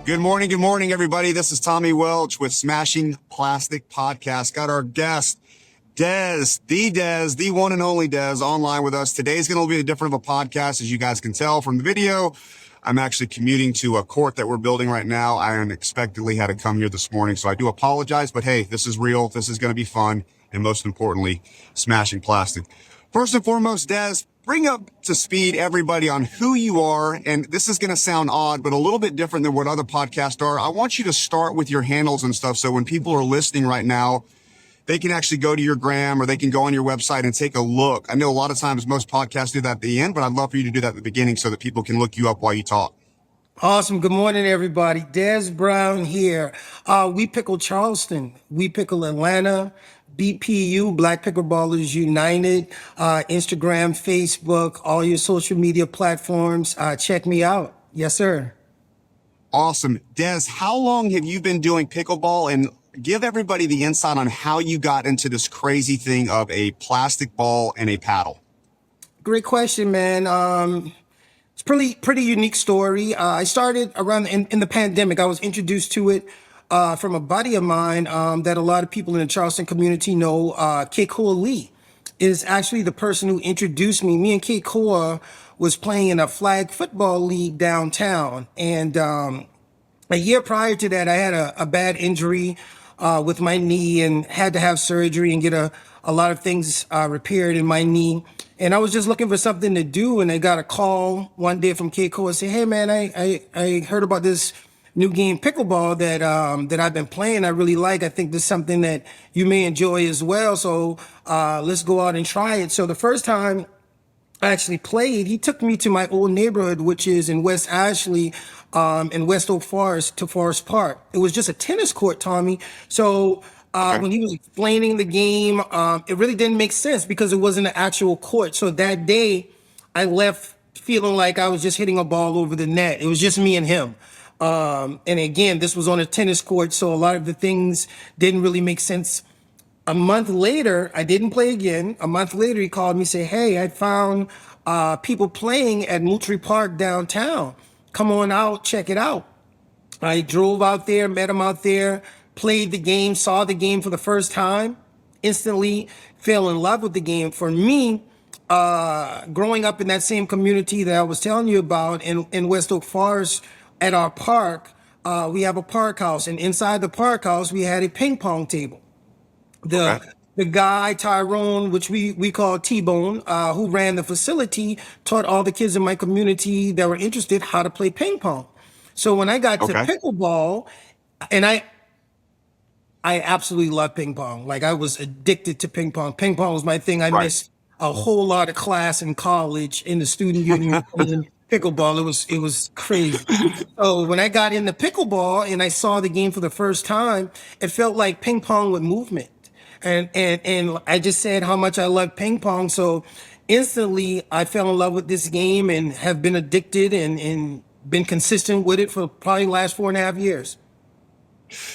Good morning, everybody. This is Tommy Welch with Smashing Plastic Podcast. Got our guest, Dez, the one and only Dez, online with us. Today's going to be a different of a podcast, as you guys can tell from the video. I'm actually commuting to a court that we're building right now. I unexpectedly had to come here this morning, so I do apologize. But hey, this is real. This is going to be fun. And most importantly, smashing plastic. First and foremost, Dez, bring up to speed everybody on who you are. And this is going to sound odd, but a little bit different than what other podcasts are. I want you to start with your handles and stuff. So when people are listening right now, they can actually go to your gram or they can go on your website and take a look. I know a lot of times most podcasts do that at the end, but I'd love for you to do that at the beginning so that people can look you up while you talk. Awesome. Good morning, everybody. Dez Brown here. We pickle Charleston. We pickle Atlanta. BPU, Black Pickleballers United. Instagram, Facebook, all your social media platforms. Check me out. Yes, sir. Awesome. Dez, how long have you been doing pickleball? And give everybody the insight on how you got into this crazy thing of a plastic ball and a paddle. Great question, man. It's pretty unique story. I started around in the pandemic. I was introduced to it from a buddy of mine that a lot of people in the Charleston community know. Keikoa Lee is actually the person who introduced me. Me and Keikoa was playing in a flag football league downtown, and a year prior to that, I had a bad injury with my knee and had to have surgery and get a lot of things repaired in my knee. And I was just looking for something to do, and I got a call one day from Keikoa and say, "Hey man, I heard about this new game pickleball that I've been playing. I really like. I think this is something that you may enjoy as well. So let's go out and try it." So the first time I actually played, he took me to my old neighborhood, which is in West Ashley, in West Oak Forest to Forest Park. It was just a tennis court, Tommy. So when he was explaining the game, it really didn't make sense because it wasn't an actual court. So that day, I left feeling like I was just hitting a ball over the net. It was just me and him. And again, this was on a tennis court, so a lot of the things didn't really make sense. A month later, I didn't play again. A month later, he called me and said, "Hey, I found people playing at Moultrie Park downtown. Come on out, check it out." I drove out there, met him out there, played the game, saw the game for the first time, instantly fell in love with the game. For me, growing up in that same community that I was telling you about in West Oak Forest at our park, we have a park house. And inside the park house, we had a ping pong table. The guy, Tyrone, which we call T-Bone, who ran the facility, taught all the kids in my community that were interested how to play ping pong. So when I got to pickleball, and I absolutely love ping pong. Like, I was addicted to ping pong. Ping pong was my thing. I missed a whole lot of class in college in the student union playing pickleball. It was crazy. So when I got into pickleball and I saw the game for the first time, it felt like ping pong with movement. And I just said how much I love ping pong. So instantly I fell in love with this game and have been addicted and been consistent with it for probably the last 4.5 years.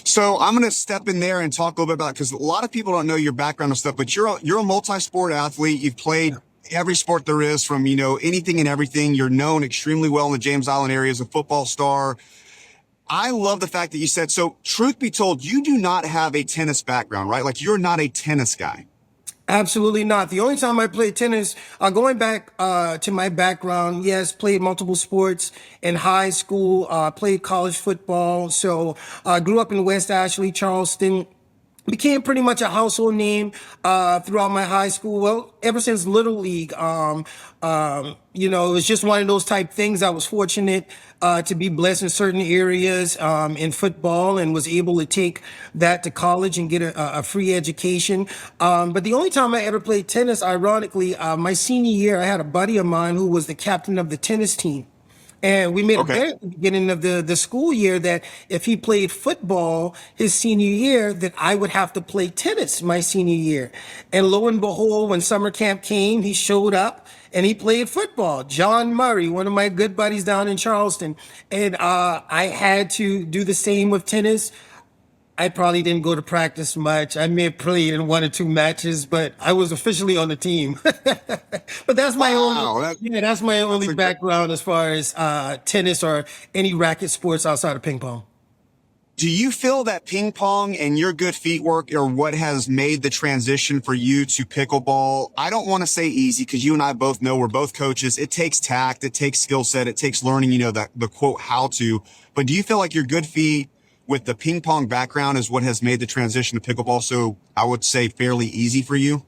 So I'm going to step in there and talk a little bit about, because a lot of people don't know your background and stuff, but you're a multi-sport athlete. You've played every sport there is, from, anything and everything. You're known extremely well in the James Island area as a football star. I love the fact that you said, so truth be told, you do not have a tennis background, right? Like, you're not a tennis guy. Absolutely not. The only time I played tennis, going back to my background, yes, played multiple sports in high school, played college football. So I grew up in West Ashley, Charleston. Became pretty much a household name throughout my high school. Well, ever since Little League, it was just one of those type things. I was fortunate to be blessed in certain areas in football and was able to take that to college and get a free education. But the only time I ever played tennis, ironically, my senior year, I had a buddy of mine who was the captain of the tennis team. And we made a bet at the beginning of the school year that if he played football his senior year, that I would have to play tennis my senior year. And lo and behold, when summer camp came, he showed up and he played football. John Murray, one of my good buddies down in Charleston. And I had to do the same with tennis. I probably didn't go to practice much. I may have played in 1 or 2 matches, but I was officially on the team. But that's my only, Wow. yeah, that's my That's only a background as far as tennis or any racket sports outside of ping pong. Do you feel that ping pong and your good feet work are what has made the transition for you to pickleball? I don't want to say easy because you and I both know we're both coaches. It takes tact, it takes skill set, it takes learning, the quote how to. But do you feel like your good feet with the ping pong background is what has made the transition to pickleball so I would say fairly easy for you?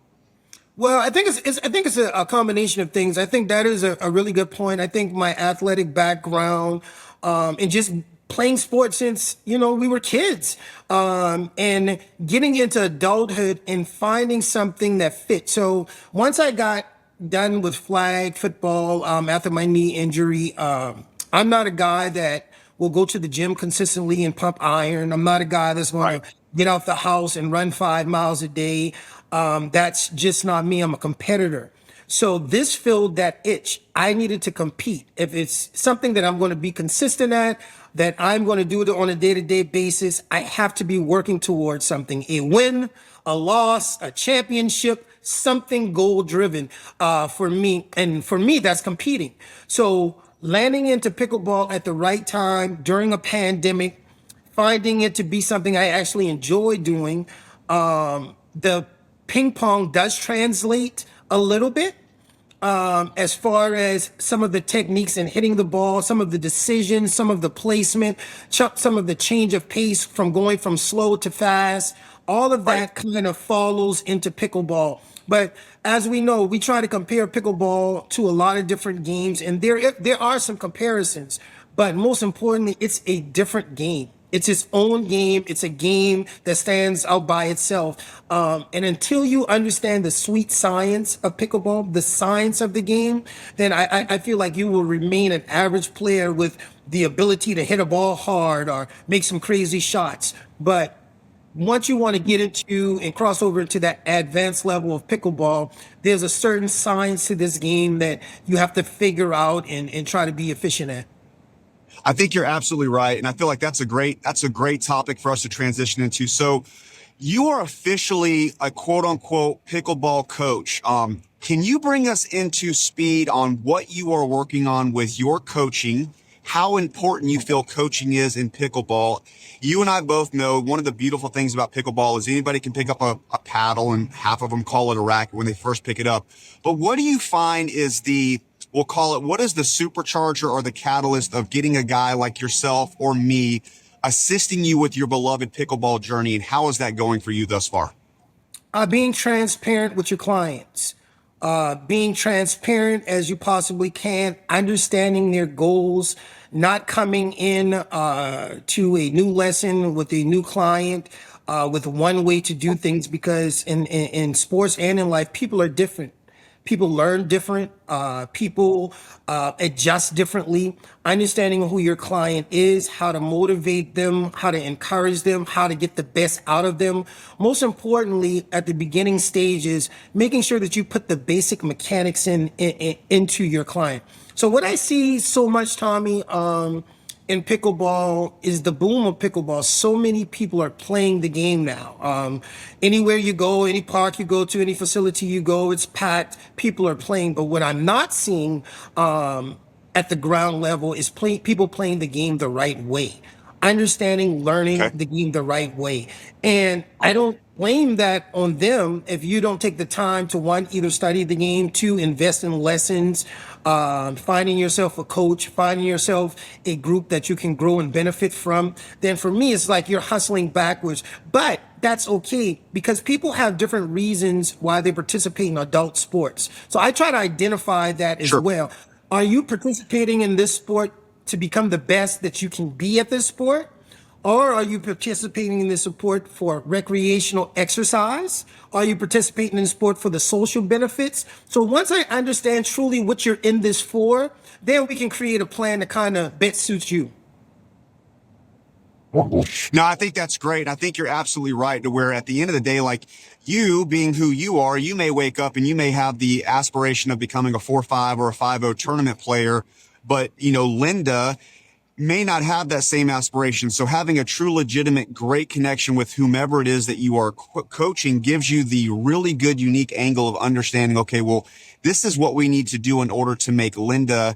Well, I think it's a combination of things. I think that is a really good point. I think my athletic background, and just playing sports since, we were kids, and getting into adulthood and finding something that fit. So once I got done with flag football, after my knee injury, I'm not a guy that will go to the gym consistently and pump iron. I'm not a guy that's going Right. to get out the house and run 5 miles a day. That's just not me. I'm a competitor. So this filled that itch. I needed to compete. If it's something that I'm going to be consistent at, that I'm going to do it on a day-to-day basis, I have to be working towards something, a win, a loss, a championship, something goal driven, for me. And for me, that's competing. So landing into pickleball at the right time during a pandemic, finding it to be something I actually enjoy doing. The ping pong does translate a little bit, as far as some of the techniques in hitting the ball, some of the decisions, some of the placement, some of the change of pace from going from slow to fast. All of Right. that kind of follows into pickleball. But as we know, we try to compare pickleball to a lot of different games, and there are some comparisons. But most importantly, it's a different game. It's its own game. It's a game that stands out by itself. And until you understand the sweet science of pickleball, the science of the game, then I feel like you will remain an average player with the ability to hit a ball hard or make some crazy shots. But once you want to get into and cross over into that advanced level of pickleball, there's a certain science to this game that you have to figure out and try to be efficient at. I think you're absolutely right. And I feel like that's a great topic for us to transition into. So you are officially a quote unquote pickleball coach. Can you bring us into speed on what you are working on with your coaching, how important you feel coaching is in pickleball? You and I both know one of the beautiful things about pickleball is anybody can pick up a paddle and half of them call it a racket when they first pick it up. But what do you find is we'll call it, what is the supercharger or the catalyst of getting a guy like yourself or me assisting you with your beloved pickleball journey? And how is that going for you thus far? Being transparent with your clients, being transparent as you possibly can, understanding their goals, not coming in to a new lesson with a new client with one way to do things, because in sports and in life, people are different. People learn different. People adjust differently. Understanding who your client is, how to motivate them, how to encourage them, how to get the best out of them. Most importantly, at the beginning stages, making sure that you put the basic mechanics into your client. So what I see so much, Tommy, in pickleball is the boom of pickleball. So many people are playing the game now. Anywhere you go, any park you go to, any facility you go, it's packed. People are playing. But what I'm not seeing at the ground level is people playing the game the right way, understanding, learning Okay. the game the right way. And I don't blame that on them if you don't take the time to, one, either study the game, two, invest in lessons, finding yourself a coach, finding yourself a group that you can grow and benefit from. Then for me, it's like you're hustling backwards. But that's okay, because people have different reasons why they participate in adult sports. So I try to identify that as Sure. well. Are you participating in this sport to become the best that you can be at this sport? Or are you participating in this sport for recreational exercise? Are you participating in sport for the social benefits? So once I understand truly what you're in this for, then we can create a plan that kind of best suits you. No, I think that's great. I think you're absolutely right to where at the end of the day, like you being who you are, you may wake up and you may have the aspiration of becoming a 4-5 or a 5-0 tournament player. But, Linda may not have that same aspiration. So having a true, legitimate, great connection with whomever it is that you are coaching gives you the really good, unique angle of understanding, okay, well, this is what we need to do in order to make Linda,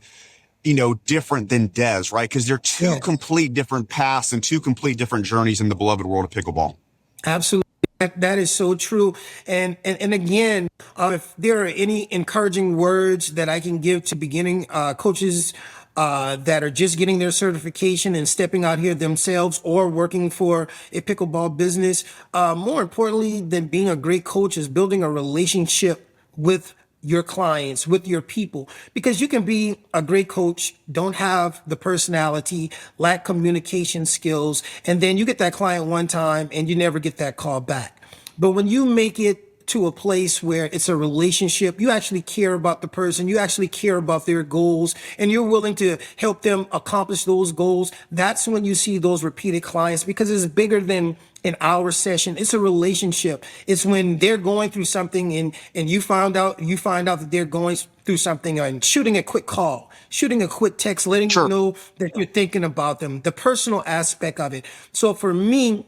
different than Des, right? Because they're two Yes. complete different paths and two complete different journeys in the beloved world of pickleball. Absolutely. That is so true. And again, if there are any encouraging words that I can give to beginning coaches that are just getting their certification and stepping out here themselves or working for a pickleball business, more importantly than being a great coach is building a relationship with your clients, with your people, because you can be a great coach, don't have the personality, lack communication skills, and then you get that client one time and you never get that call back. But when you make it to a place where it's a relationship, you actually care about the person, you actually care about their goals, and you're willing to help them accomplish those goals, that's when you see those repeated clients, because it's bigger than an hour session. It's a relationship. It's when they're going through something and you find out that they're going through something, and shooting a quick call, shooting a quick text, letting them Sure. know that you're thinking about them, the personal aspect of it. So for me,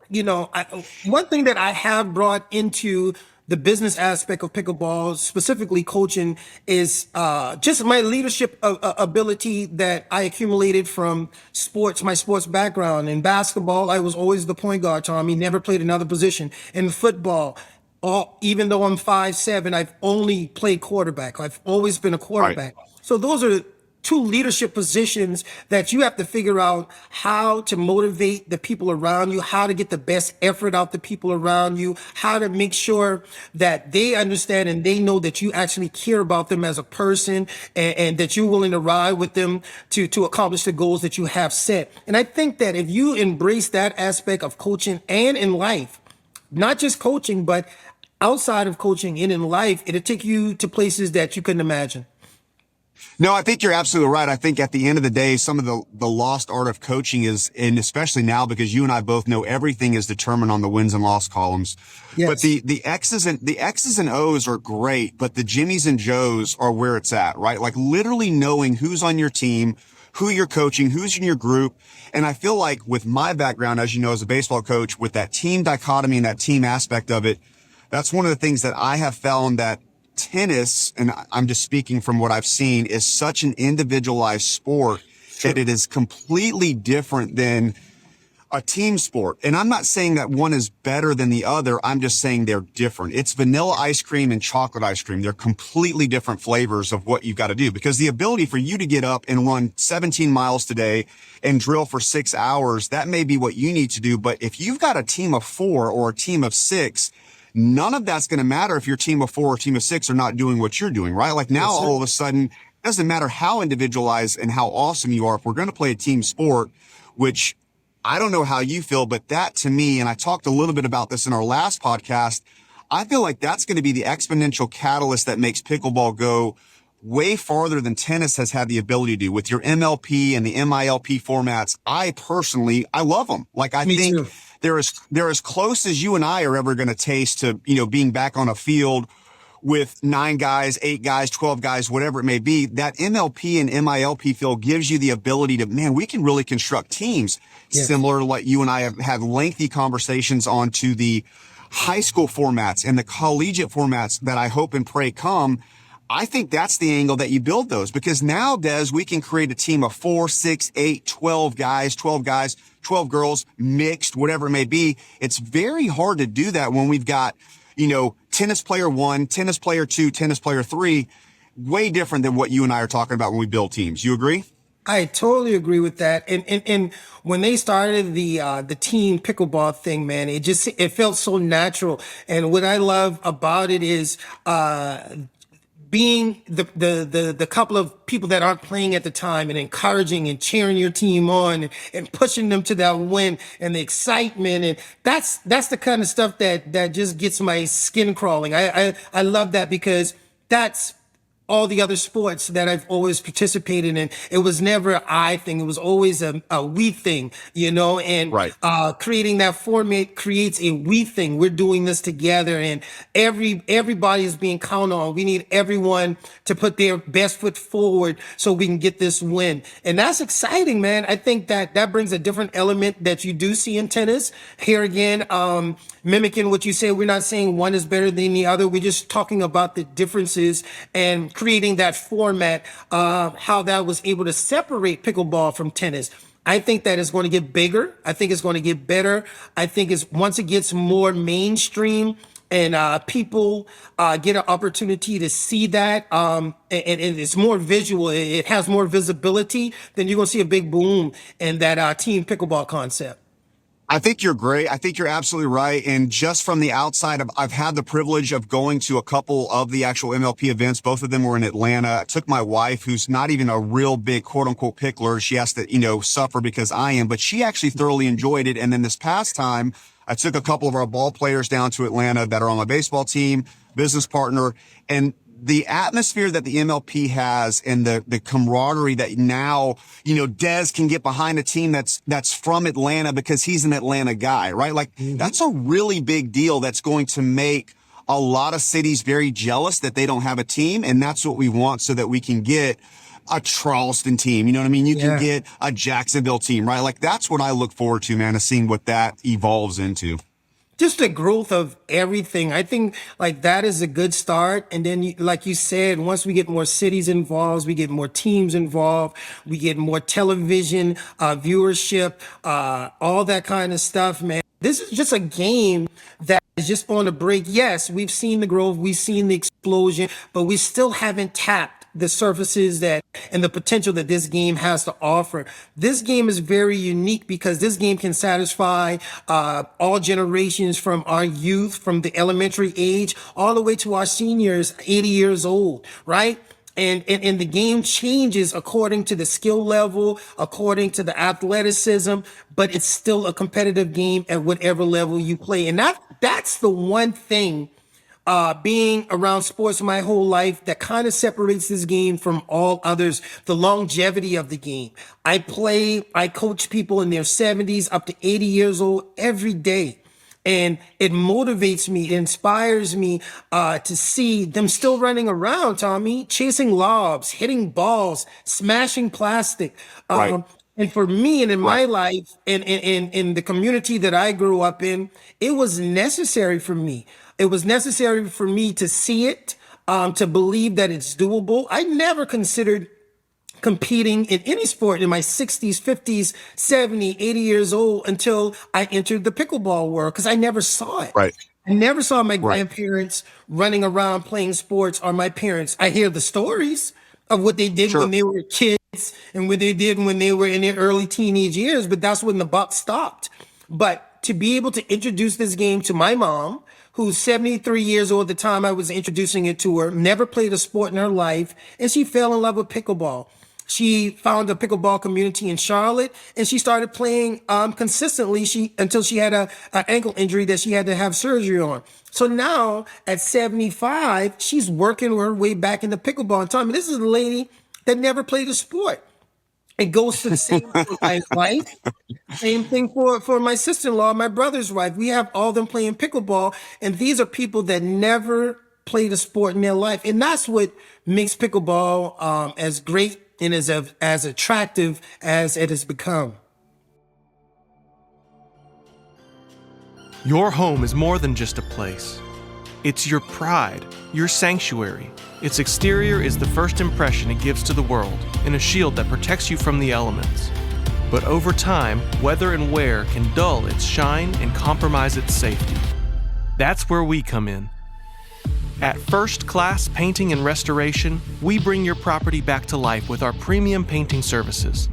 one thing that I have brought into the business aspect of pickleball, specifically coaching, is just my leadership ability that I accumulated from sports, my sports background. In basketball, I was always the point guard, Tommy, never played another position. In football, even though I'm 5'7", I've only played quarterback. I've always been a Right. quarterback. So those are two leadership positions that you have to figure out how to motivate the people around you, how to get the best effort out the people around you, how to make sure that they understand and they know that you actually care about them as a person, and that you're willing to ride with them to accomplish the goals that you have set. And I think that if you embrace that aspect of coaching and in life, not just coaching, but outside of coaching and in life, it'll take you to places that you couldn't imagine. No, I think you're absolutely right. I think at the end of the day, some of the lost art of coaching is, and especially now, because you and I both know everything is determined on the wins and loss columns. But Yes. the X's and O's are great, but the Jimmies and Joes are where it's at, right? Like literally knowing who's on your team, who you're coaching, who's in your group. And I feel like with my background, as you know, as a baseball coach, with that team dichotomy and that team aspect of it, that's one of the things that I have found that tennis, and I'm just speaking from what I've seen, is such an individualized sport that it is completely different than a team sport. And I'm not saying that one is better than the other. I'm just saying they're different. It's vanilla ice cream and chocolate ice cream. They're completely different flavors of what you've got to do, because the ability for you to get up and run 17 miles today and drill for 6 hours, that may be what you need to do. But if you've got a team of 4 or a team of 6, none of that's going to matter if your team of 4 or team of 6 are not doing what you're doing, right? Like now, all of a sudden, it doesn't matter how individualized and how awesome you are. If we're going to play a team sport, which I don't know how you feel, but that to me, and I talked a little bit about this in our last podcast, I feel like that's going to be the exponential catalyst that makes pickleball go way farther than tennis has had the ability to do with your MLP and the MILP formats. I love them. Like I Me think too. they're as close as you and I are ever going to taste to, being back on a field with 9 guys, 8 guys, 12 guys, whatever it may be. That MLP and MILP field gives you the ability to, man, we can really construct teams Yes. similar to like you and I have had lengthy conversations on to the high school formats and the collegiate formats that I hope and pray come. I think that's the angle that you build those, because now, Des, we can create a team of 4, 6, 8, 12 guys, 12 girls, mixed, whatever it may be. It's very hard to do that when we've got, tennis player 1, tennis player 2, tennis player 3, way different than what you and I are talking about when we build teams. You agree? I totally agree with that. And when they started the team pickleball thing, man, it felt so natural. And what I love about it is being the couple of people that aren't playing at the time and encouraging and cheering your team on, and pushing them to that win, and the excitement. And that's the kind of stuff that just gets my skin crawling. I love that, because that's all the other sports that I've always participated in. It was never an I thing. It was always a we thing, and Right. creating that format creates a we thing. We're doing this together, and everybody is being counted on. We need everyone to put their best foot forward so we can get this win. And that's exciting, man. I think that brings a different element that you do see in tennis. Here again, mimicking what you say, we're not saying one is better than the other. We're just talking about the differences and creating that format, how that was able to separate pickleball from tennis. I think that it's going to get bigger. I think it's going to get better. I think once it gets more mainstream and people get an opportunity to see that, and it's more visual, it has more visibility, then you're going to see a big boom in that team pickleball concept. I think you're great. I think you're absolutely right. And just from the outside, I've had the privilege of going to a couple of the actual MLP events. Both of them were in Atlanta. I took my wife, who's not even a real big quote unquote pickler. She has to, suffer because I am, but she actually thoroughly enjoyed it. And then this past time, I took a couple of our ball players down to Atlanta that are on my baseball team, business partner, and the atmosphere that the MLP has and the camaraderie that now, Dez can get behind a team that's from Atlanta because he's an Atlanta guy, right? Like that's a really big deal that's going to make a lot of cities very jealous that they don't have a team. And that's what we want so that we can get a Charleston team. You know what I mean? You can get a Jacksonville team, right? Like that's what I look forward to, man, is seeing what that evolves into. Just the growth of everything. I think like that is a good start. And then, like you said, once we get more cities involved, we get more teams involved, we get more television, viewership, all that kind of stuff, man. This is just a game that is just on the break. Yes, we've seen the growth, we've seen the explosion, but we still haven't tapped the surfaces and the potential that this game has to offer. This game is very unique because this game can satisfy all generations, from our youth, from the elementary age, all the way to our seniors, 80 years old, right? And the game changes according to the skill level, according to the athleticism, but it's still a competitive game at whatever level you play. And that's the one thing, being around sports my whole life, that kind of separates this game from all others, the longevity of the game. I coach people in their 70s up to 80 years old every day. And it motivates me, it inspires me to see them still running around, Tommy, chasing lobs, hitting balls, smashing plastic. Right. And for me and in my life and in the community that I grew up in, it was necessary for me. It was necessary for me to see it, to believe that it's doable. I never considered competing in any sport in my 60s, 50s, 70, 80 years old until I entered the pickleball world, because I never saw it. Right. I never saw my grandparents running around playing sports, or my parents. I hear the stories of what they did when they were kids and what they did when they were in their early teenage years, but that's when the buck stopped. But to be able to introduce this game to my mom, who's 73 years old at the time I was introducing it to her, never played a sport in her life, and she fell in love with pickleball. She found a pickleball community in Charlotte, and she started playing consistently until she had an ankle injury that she had to have surgery on. So now at 75, she's working her way back into pickleball. And Tommy, this is a lady that never played a sport. It goes to the same for my wife. Same thing for my sister-in-law, my brother's wife. We have all them playing pickleball, and these are people that never played a sport in their life. And that's what makes pickleball as great and as attractive as it has become. Your home is more than just a place. It's your pride, your sanctuary. Its exterior is the first impression it gives to the world, and a shield that protects you from the elements. But over time, weather and wear can dull its shine and compromise its safety. That's where we come in. At First Class Painting and Restoration, we bring your property back to life with our premium painting services.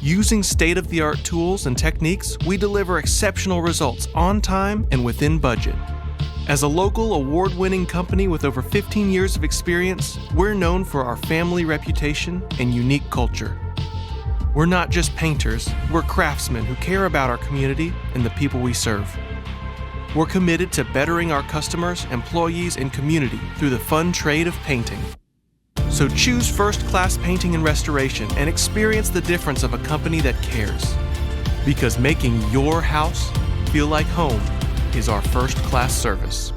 Using state-of-the-art tools and techniques, we deliver exceptional results on time and within budget. As a local award-winning company with over 15 years of experience, we're known for our family reputation and unique culture. We're not just painters, we're craftsmen who care about our community and the people we serve. We're committed to bettering our customers, employees, and community through the fun trade of painting. So choose First Class Painting and Restoration and experience the difference of a company that cares. Because making your house feel like home is our first-class service.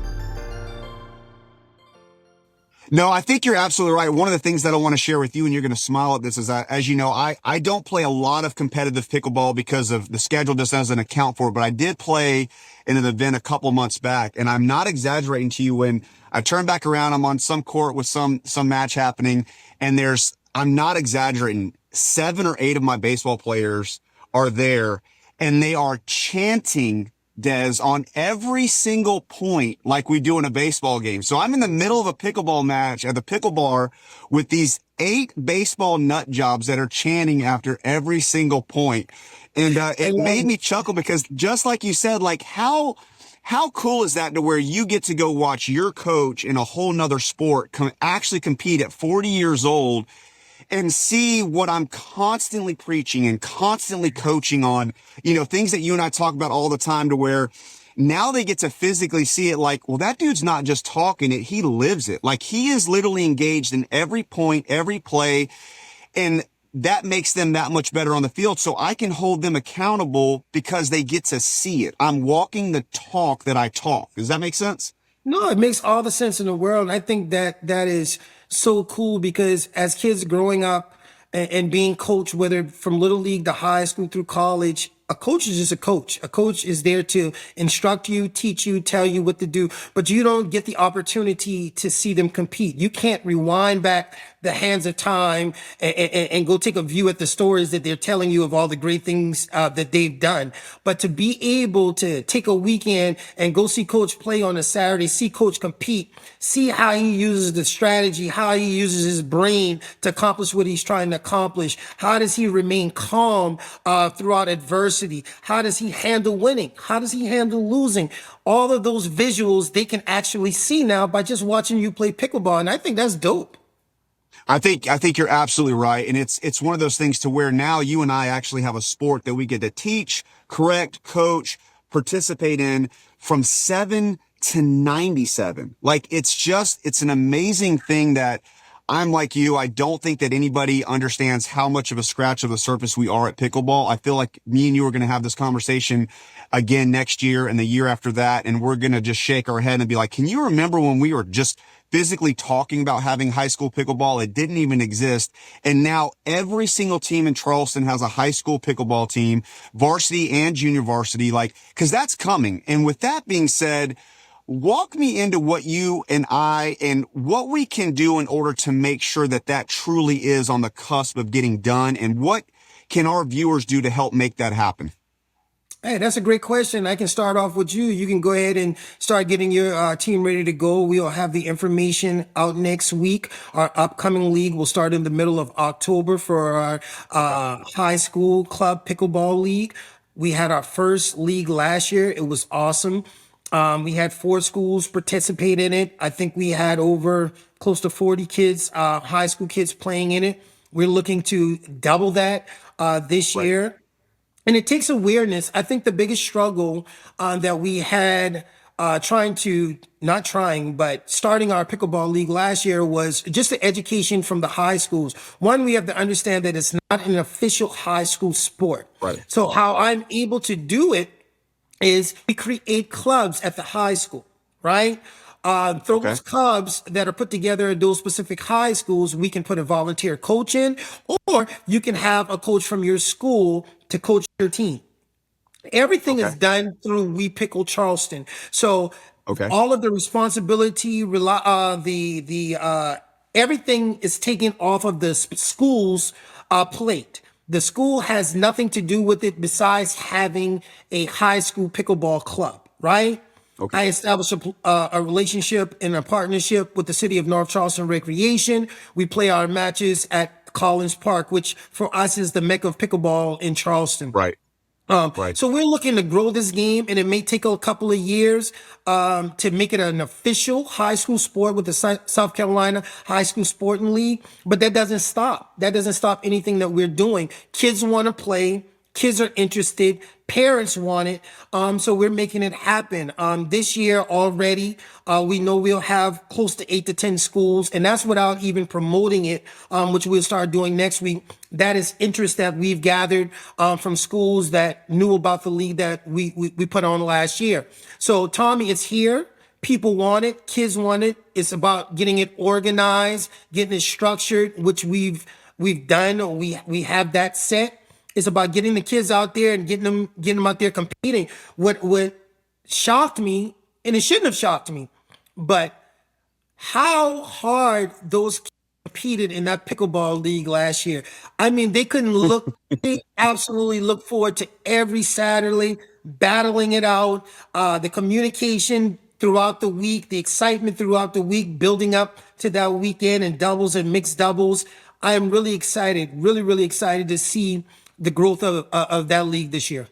No, I think you're absolutely right. One of the things that I want to share with you, and you're going to smile at this, is that, as you know, I don't play a lot of competitive pickleball because of the schedule just doesn't account for it. But I did play in an event a couple months back, and I'm not exaggerating to you when I turn back around, I'm on some court with some match happening, and I'm not exaggerating, 7 or 8 of my baseball players are there, and they are chanting Des, on every single point like we do in a baseball game. So I'm in the middle of a pickleball match at the pickle bar with these 8 baseball nut jobs that are chanting after every single point. And it made me chuckle because just like you said, like how cool is that to where you get to go watch your coach in a whole nother sport actually compete at 40 years old and see what I'm constantly preaching and constantly coaching on, things that you and I talk about all the time, to where now they get to physically see it like, well, that dude's not just talking it, he lives it. Like, he is literally engaged in every point, every play, and that makes them that much better on the field. So I can hold them accountable because they get to see it. I'm walking the talk that I talk. Does that make sense? No, it makes all the sense in the world. And I think that is so cool because as kids growing up and being coached, whether from little league to high school through college, a coach is just a coach. A coach is there to instruct you, teach you, tell you what to do, but you don't get the opportunity to see them compete. You can't rewind back the hands of time and go take a view at the stories that they're telling you of all the great things that they've done. But to be able to take a weekend and go see coach play on a Saturday, see coach compete, see how he uses the strategy, how he uses his brain to accomplish what he's trying to accomplish. How does he remain calm throughout adversity? How does he handle winning? How does he handle losing? All of those visuals they can actually see now by just watching you play pickleball. And I think that's dope. I think you're absolutely right. And it's one of those things to where now you and I actually have a sport that we get to teach, correct, coach, participate in from 7 to 97. Like, it's an amazing thing that I'm like you. I don't think that anybody understands how much of a scratch of the surface we are at pickleball. I feel like me and you are going to have this conversation again next year and the year after that. And we're going to just shake our head and be like, can you remember when we were just physically talking about having high school pickleball? It didn't even exist. And now every single team in Charleston has a high school pickleball team, varsity and junior varsity, cause that's coming. And with that being said, walk me into what you and I and what we can do in order to make sure that that truly is on the cusp of getting done. And what can our viewers do to help make that happen? Hey, that's a great question. I can start off with you. You can go ahead and start getting your team ready to go. We'll have the information out next week. Our upcoming league will start in the middle of October for our high school club pickleball league. We had our first league last year. It was awesome. We had 4 schools participate in it. I think we had over close to 40 kids, high school kids playing in it. We're looking to double that this year. And it takes awareness. I think the biggest struggle that we had starting our pickleball league last year was just the education from the high schools. One, we have to understand that it's not an official high school sport. Right. So how I'm able to do it is we create clubs at the high school, right? Those clubs that are put together in those specific high schools, we can put a volunteer coach in, or you can have a coach from your school to coach your team. Everything is done through We Pickle Charleston. So all of the responsibility, everything is taken off of the school's plate. The school has nothing to do with it besides having a high school pickleball club, right? Okay. I established a relationship and a partnership with the city of North Charleston Recreation. We play our matches at Collins Park, which for us is the mecca of pickleball in Charleston. Right. So we're looking to grow this game, and it may take a couple of years to make it an official high school sport with the South Carolina High School Sporting League. But that doesn't stop. That doesn't stop anything that we're doing. Kids want to play. Kids are interested. parents want it. So we're making it happen. This year already, we know we'll have close to 8 to 10 schools, and that's without even promoting it, which we'll start doing next week. That is interest that we've gathered from schools that knew about the league that we put on last year. So Tommy, it's here. People want it. Kids want it. It's about getting it organized, getting it structured, which we've done. Or we have that set. It's about getting the kids out there and getting them out there competing. What shocked me, and it shouldn't have shocked me, but how hard those kids competed in that pickleball league last year. I mean, they couldn't look. They absolutely look forward to every Saturday, battling it out. The communication throughout the week, the excitement throughout the week, building up to that weekend and doubles and mixed doubles. I am really excited, really excited to see the growth of that league this year.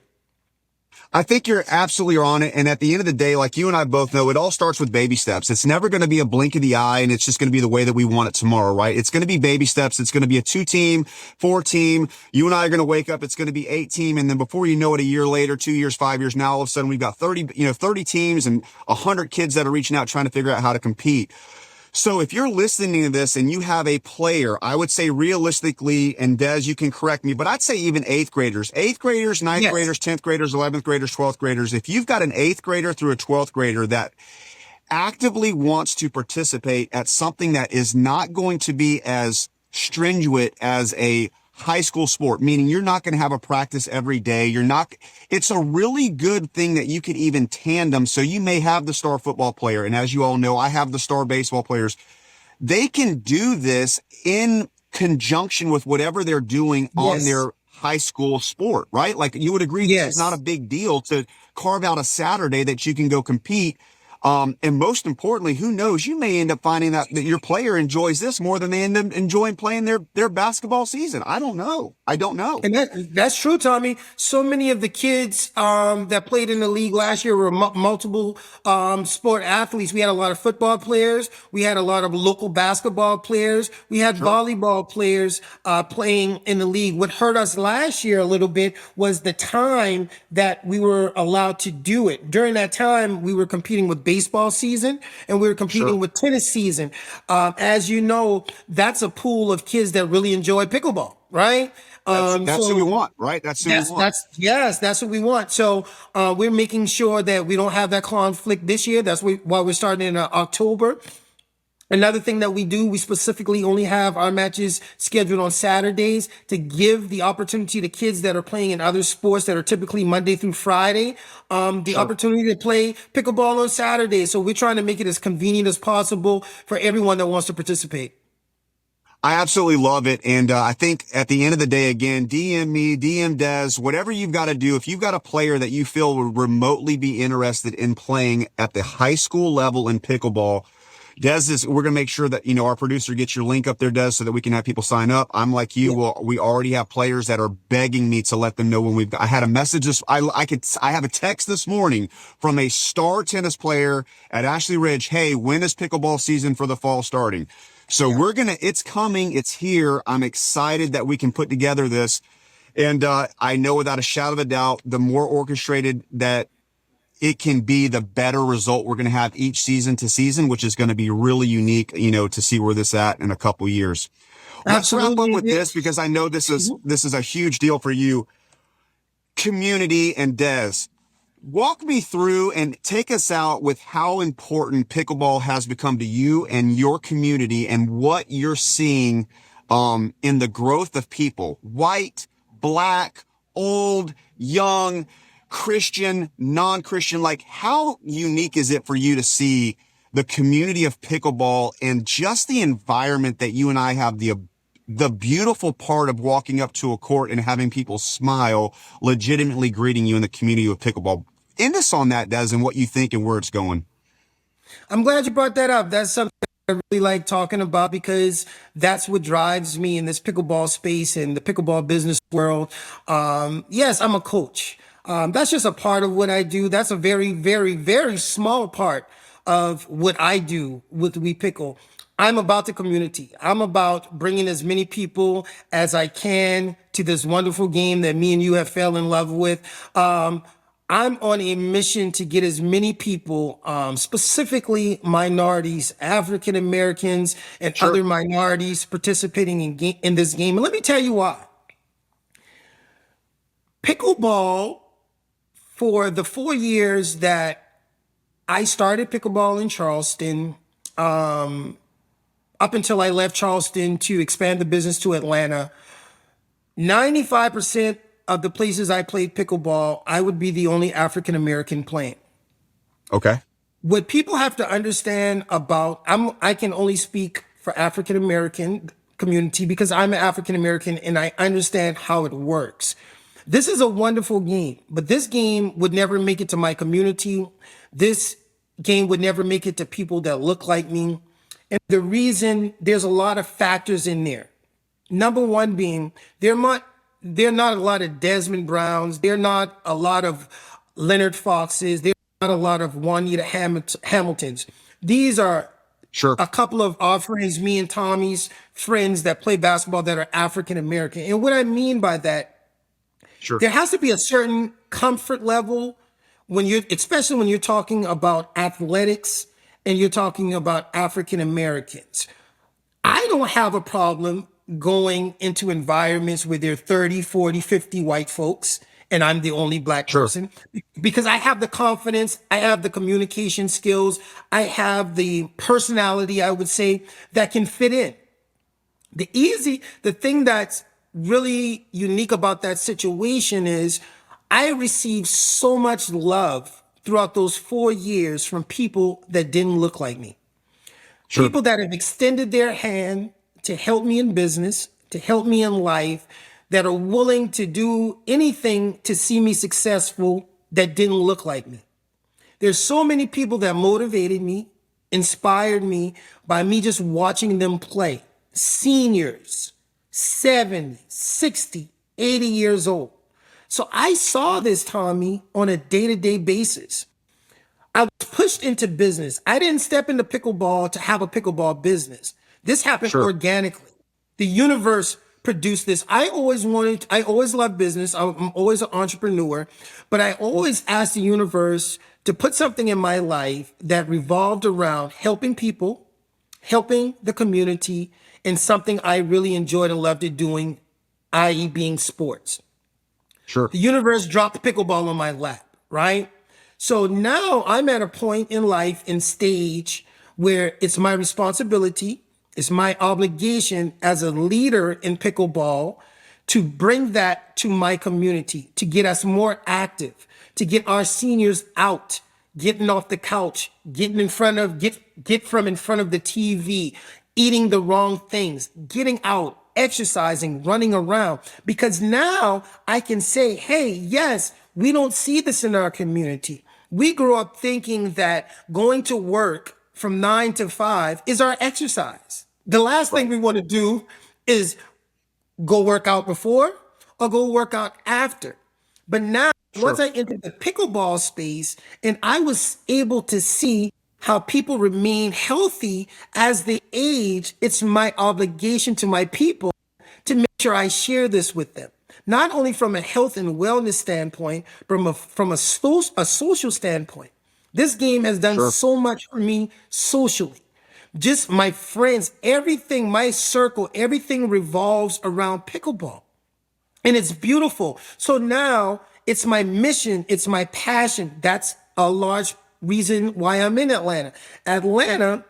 I think you're absolutely on it. And at the end of the day, like you and I both know, it all starts with baby steps. It's never going to be a blink of the eye and it's just going to be the way that we want it tomorrow, right? It's going to be baby steps. It's going to be a 2-team, 4-team. You and I are going to wake up. It's going to be 8-team. And then before you know it, a year later, 2 years, 5 years, now all of a sudden we've got 30 teams and 100 kids that are reaching out trying to figure out how to compete. So if you're listening to this and you have a player, I would say realistically, and Des, you can correct me, but I'd say even 8th graders, 9th Yes. graders, 10th graders, 11th graders, 12th graders. If you've got an 8th grader through a 12th grader that actively wants to participate at something that is not going to be as stringent as a high school sport, meaning you're not going to have a practice every day. It's a really good thing that you could even tandem. So you may have the star football player. And as you all know, I have the star baseball players. They can do this in conjunction with whatever they're doing on Yes. their high school sport, right? Like you would agree, Yes. it's not a big deal to carve out a Saturday that you can go compete. And most importantly, who knows, you may end up finding that your player enjoys this more than they end up enjoying playing their basketball season. I don't know. And that's true, Tommy. So many of the kids that played in the league last year were multiple sport athletes. We had a lot of football players. We had a lot of local basketball players. We had volleyball players playing in the league. What hurt us last year a little bit was the time that we were allowed to do it. During that time, we were competing with baseball season and we were competing with tennis season. As you know, that's a pool of kids that really enjoy pickleball, right? That's what we want, right? That's what we want. That's what we want. So we're making sure that we don't have that conflict this year. That's why we're starting in October. Another thing that we do, we specifically only have our matches scheduled on Saturdays to give the opportunity to kids that are playing in other sports that are typically Monday through Friday, the opportunity to play pickleball on Saturdays. So we're trying to make it as convenient as possible for everyone that wants to participate. I absolutely love it. And I think at the end of the day, again, DM me, DM Des, whatever you've got to do. If you've got a player that you feel would remotely be interested in playing at the high school level in pickleball, we're going to make sure that, our producer gets your link up there, Des, so that we can have people sign up. I'm like you. Well, we already have players that are begging me to let them know when I had a message. I have a text this morning from a star tennis player at Ashley Ridge. Hey, when is pickleball season for the fall starting? So it's coming. It's here. I'm excited that we can put together this. And, I know without a shadow of a doubt, the more orchestrated that it can be, the better result we're going to have each season to season, which is going to be really unique, to see where this at in a couple years. Let's wrap up with this because I know this is a huge deal for you. Community and Des, walk me through and take us out with how important pickleball has become to you and your community and what you're seeing in the growth of people, white, black, old, young, Christian, non-Christian. Like, how unique is it for you to see the community of pickleball and just the environment that you and I have, the beautiful part of walking up to a court and having people smile, legitimately greeting you in the community of pickleball? End us on that, Des, and what you think and where it's going. I'm glad you brought that up. That's something I really like talking about because that's what drives me in this pickleball space and the pickleball business world. Yes, I'm a coach. That's just a part of what I do. That's a very, very, very small part of what I do with We Pickle. I'm about the community. I'm about bringing as many people as I can to this wonderful game that me and you have fell in love with. I'm on a mission to get as many people, specifically minorities, African Americans, and Sure. other minorities participating in this game. And let me tell you why. Pickleball, for the 4 years that I started pickleball in Charleston, up until I left Charleston to expand the business to Atlanta, 95% of the places I played pickleball, I would be the only African American playing. Okay. What people have to understand about, I can only speak for African American community because I'm an African American and I understand how it works. This is a wonderful game, but this game would never make it to my community. This game would never make it to people that look like me. And the reason, there's a lot of factors in there. Number one being, they're not a lot of Desmond Browns. They're not a lot of Leonard Foxes. They're not a lot of Juanita Hamiltons. These are Sure. a couple of our friends, me and Tommy's friends that play basketball that are African American. And what I mean by that, Sure. there has to be a certain comfort level especially when you're talking about athletics and you're talking about African Americans. I don't have a problem going into environments where there are 30, 40, 50 white folks and I'm the only black person because I have the confidence, I have the communication skills, I have the personality, I would say, that can fit in. The thing that's really unique about that situation is I received so much love throughout those 4 years from people that didn't look like me. Sure. People that have extended their hand to help me in business, to help me in life, that are willing to do anything to see me successful that didn't look like me. There's so many people that motivated me, inspired me by me just watching them play. Seniors, 70, 60, 80 years old. So I saw this, Tommy, on a day-to-day basis. I was pushed into business. I didn't step into pickleball to have a pickleball business. This happened organically. The universe produced this. I always loved business. I'm always an entrepreneur, but I always asked the universe to put something in my life that revolved around helping people, helping the community, and something I really enjoyed and loved doing, i.e. being sports. Sure. The universe dropped pickleball on my lap, right? So now I'm at a point in life and stage where it's my responsibility, it's my obligation as a leader in pickleball to bring that to my community, to get us more active, to get our seniors out, getting off the couch, get from in front of the TV, eating the wrong things, getting out, exercising, running around. Because now I can say, hey, yes, we don't see this in our community. We grew up thinking that going to work from 9 to 5 is our exercise. The last thing we want to do is go work out before or go work out after. But now, once I entered the pickleball space and I was able to see how people remain healthy as they age, it's my obligation to my people to make sure I share this with them. Not only from a health and wellness standpoint, but from a social standpoint. This game has done so much for me socially. Just my friends, everything, my circle, everything revolves around pickleball. And it's beautiful. So now it's my mission, it's my passion. That's a large reason why I'm in Atlanta. Atlanta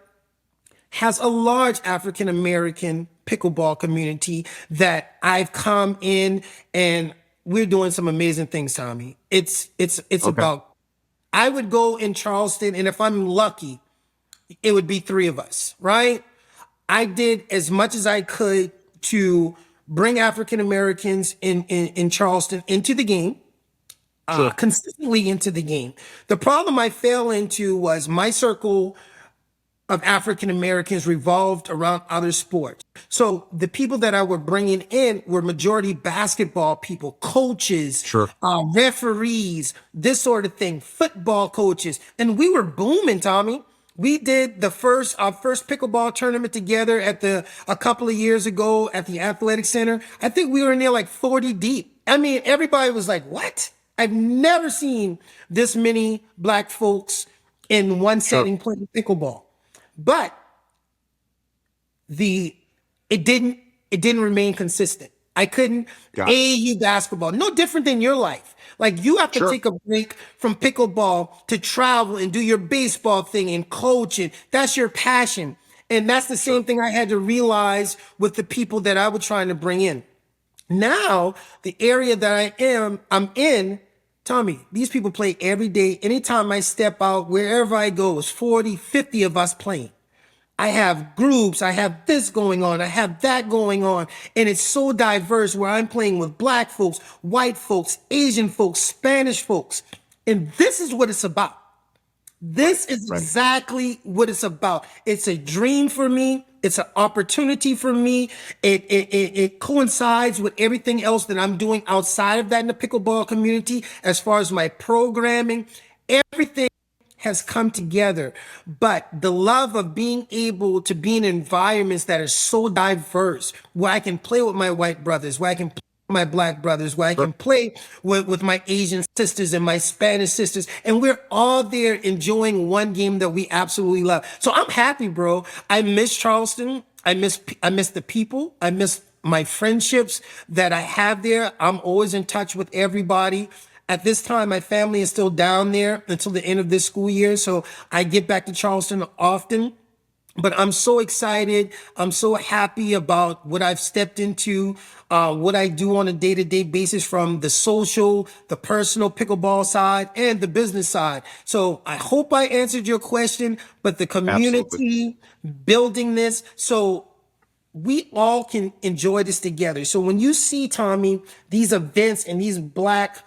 has a large African American pickleball community that I've come in, and we're doing some amazing things, Tommy. It's about, I would go in Charleston, and if I'm lucky, it would be 3 of us, right? I did as much as I could to bring African Americans in Charleston into the game. Consistently into the game. The problem I fell into was my circle of African Americans revolved around other sports. So the people that I were bringing in were majority basketball people, coaches, referees, this sort of thing, football coaches. And we were booming, Tommy. We did our first pickleball tournament together a couple of years ago at the athletic center. I think we were in there like 40 deep. I mean, everybody was like, what? I've never seen this many black folks in one setting playing pickleball. But the it didn't remain consistent. I couldn't AAU basketball, no different than your life. Like you have to take a break from pickleball to travel and do your baseball thing and coaching. That's your passion. And that's the same thing I had to realize with the people that I was trying to bring in. Now, the area that I'm in, Tommy, these people play every day. Anytime I step out, wherever I go, it's 40, 50 of us playing. I have groups, I have this going on, I have that going on. And it's so diverse where I'm playing with black folks, white folks, Asian folks, Spanish folks. And this is what it's about. This is exactly what it's about. It's a dream for me. It's an opportunity for me. It coincides with everything else that I'm doing outside of that in the pickleball community, as far as my programming, everything has come together. But the love of being able to be in environments that are so diverse, where I can play with my white brothers, where I can play with my black brothers, where I can play with my Asian sisters and my Spanish sisters, and we're all there enjoying one game that we absolutely love. So I'm happy, bro. I miss Charleston. I miss the people. I miss my friendships that I have there. I'm always in touch with everybody. At this time, my family is still down there until the end of this school year. So I get back to Charleston often, but I'm so excited. I'm so happy about what I've stepped into, what I do on a day-to-day basis from the social, the personal pickleball side and the business side. So I hope I answered your question, but the community building this, so we all can enjoy this together. So when you see, Tommy, these events and these black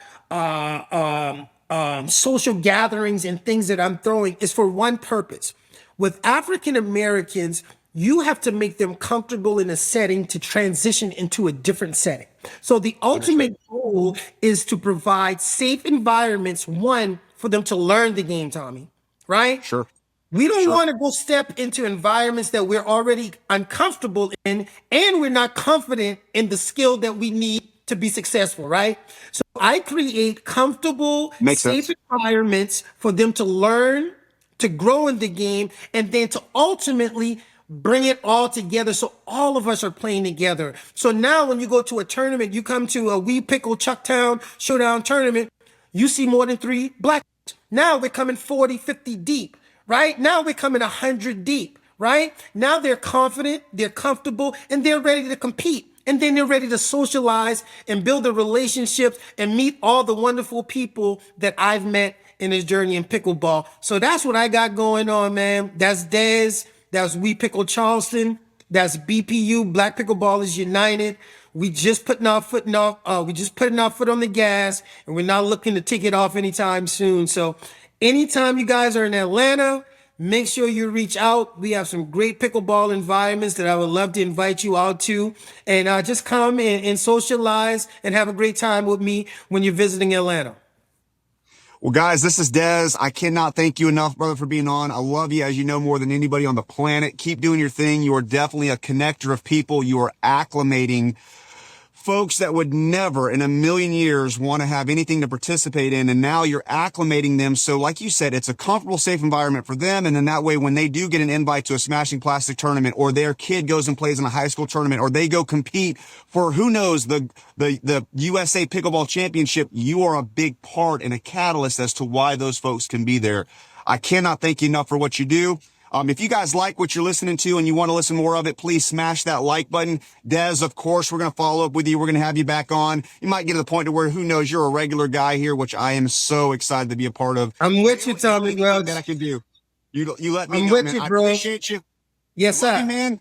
social gatherings and things that I'm throwing is for one purpose. With African Americans, you have to make them comfortable in a setting to transition into a different setting. So the ultimate goal is to provide safe environments, one, for them to learn the game, Tommy, right? Sure. We don't want to go step into environments that we're already uncomfortable in, and we're not confident in the skill that we need to be successful, right? So I create comfortable, safe environments for them to learn, to grow in the game, and then to ultimately bring it all together so all of us are playing together. So now when you go to a tournament, you come to a We Pickle Chucktown Showdown tournament, you see more than 3 black. Now we're coming 40, 50 deep, right? Now we're coming 100 deep, right? Now they're confident, they're comfortable, and they're ready to compete. And then they're ready to socialize and build the relationships and meet all the wonderful people that I've met in this journey in pickleball. So that's what I got going on, man. That's Dez. That's We Pickle Charleston. That's BPU, Black Pickleballers United. We just putting our foot on the gas, and we're not looking to take it off anytime soon. So anytime you guys are in Atlanta, make sure you reach out. We have some great pickleball environments that I would love to invite you out to. And just come and socialize and have a great time with me when you're visiting Atlanta. Well, guys, this is Dez. I cannot thank you enough, brother, for being on. I love you, as you know, more than anybody on the planet. Keep doing your thing. You are definitely a connector of people. You are acclimating folks that would never in a million years want to have anything to participate in. And now you're acclimating them. So like you said, it's a comfortable, safe environment for them. And then that way, when they do get an invite to a Smashing Plastic tournament, or their kid goes and plays in a high school tournament, or they go compete for, who knows, the USA Pickleball Championship, you are a big part and a catalyst as to why those folks can be there. I cannot thank you enough for what you do. If you guys like what you're listening to and you want to listen more of it, please smash that like button. Dez, of course, we're going to follow up with you. We're going to have you back on. You might get to the point to where, who knows, you're a regular guy here, which I am so excited to be a part of. I'm with you, Tommy. Well, that I can do. You let me I'm know, with man. you, I bro. appreciate you. Yes, sir. You, man.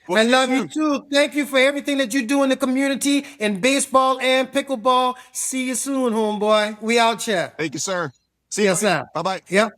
I love you too. Thank you for everything that you do in the community in baseball and pickleball. See you soon, homeboy. We out here. Thank you, sir. See you. Yes, sir. Bye-bye. Yep.